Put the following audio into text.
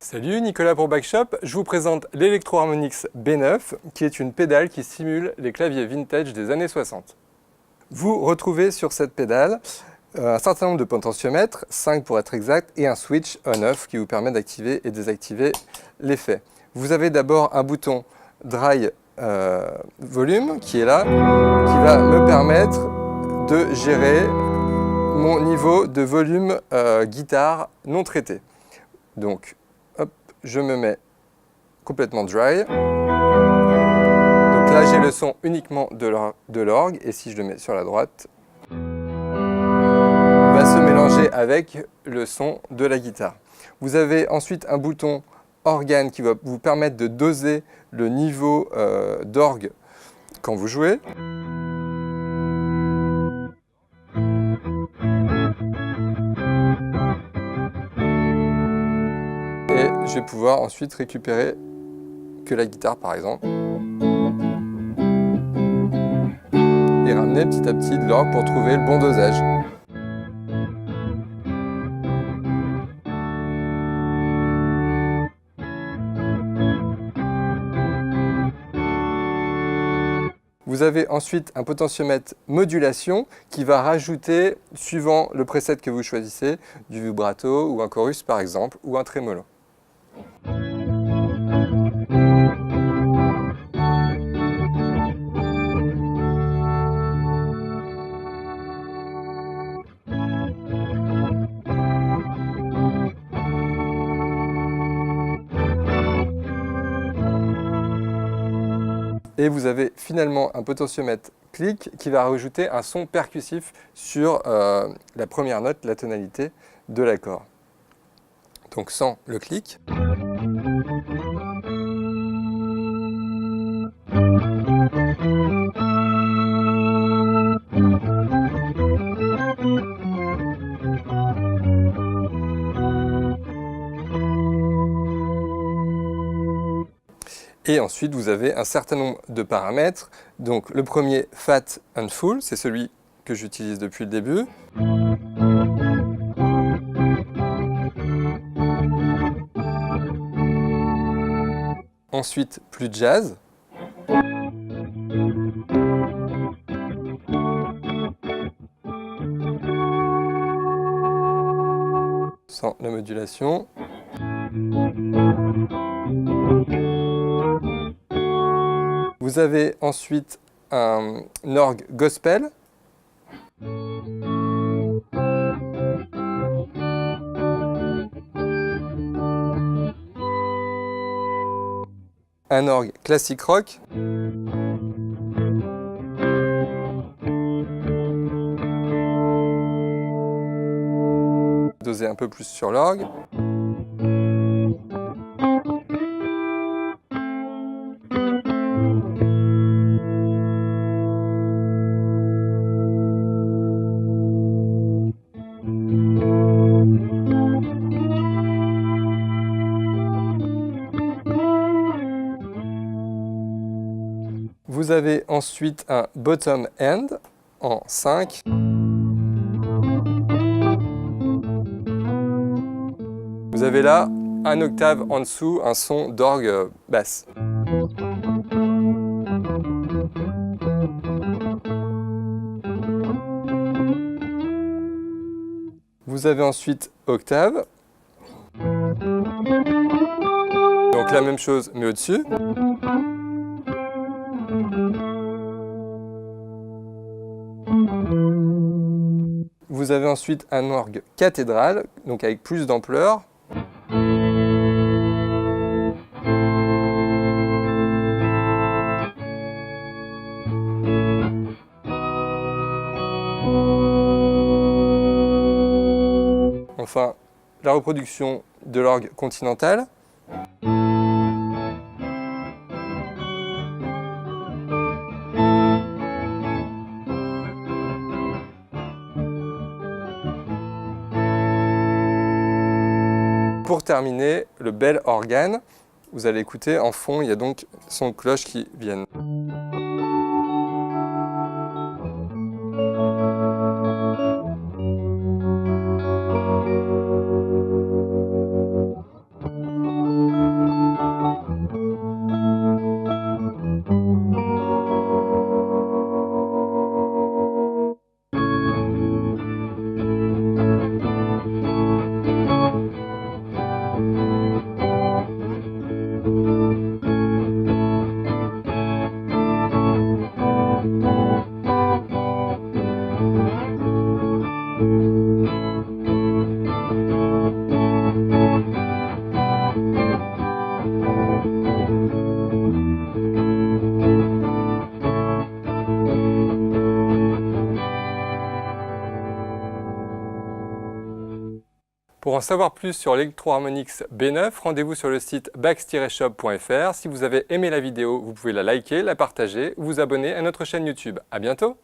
Salut, Nicolas pour Backshop. Je vous présente l'Electro-Harmonix B9, qui est une pédale qui simule les claviers vintage des années 60. Vous retrouvez sur cette pédale un certain nombre de potentiomètres, 5 pour être exact, et un switch on-off qui vous permet d'activer et désactiver l'effet. Vous avez d'abord un bouton Dry Volume qui est là, qui va me permettre de gérer mon niveau de volume guitare non traité. Donc, hop, je me mets complètement dry. Donc là, j'ai le son uniquement de l'orgue, et si je le mets sur la droite, il va se mélanger avec le son de la guitare. Vous avez ensuite un bouton organe qui va vous permettre de doser le niveau d'orgue quand vous jouez. Et je vais pouvoir ensuite récupérer que la guitare par exemple. Et ramener petit à petit de l'orgue pour trouver le bon dosage. Vous avez ensuite un potentiomètre modulation qui va rajouter, suivant le preset que vous choisissez, du vibrato ou un chorus par exemple, ou un trémolo. Et vous avez finalement un potentiomètre clic qui va rajouter un son percussif sur la première note, la tonalité de l'accord. Donc sans le clic. Et ensuite, vous avez un certain nombre de paramètres. Donc le premier, Fat and Full, c'est celui que j'utilise depuis le début. Ensuite, plus jazz. Sans la modulation. Vous avez ensuite un orgue gospel. Un orgue classique rock. Doser un peu plus sur l'orgue. Vous avez ensuite un bottom end en 5. Vous avez là un octave en dessous, un son d'orgue basse. Vous avez ensuite octave. Donc la même chose mais au-dessus. Vous avez ensuite un orgue cathédrale, donc avec plus d'ampleur. Enfin, la reproduction de l'orgue continental. Pour terminer, le bel organe, vous allez écouter en fond, il y a donc son cloche qui viennent. Pour en savoir plus sur l'Electro-Harmonix B9, rendez-vous sur le site bax-shop.fr. Si vous avez aimé la vidéo, vous pouvez la liker, la partager ou vous abonner à notre chaîne YouTube. À bientôt!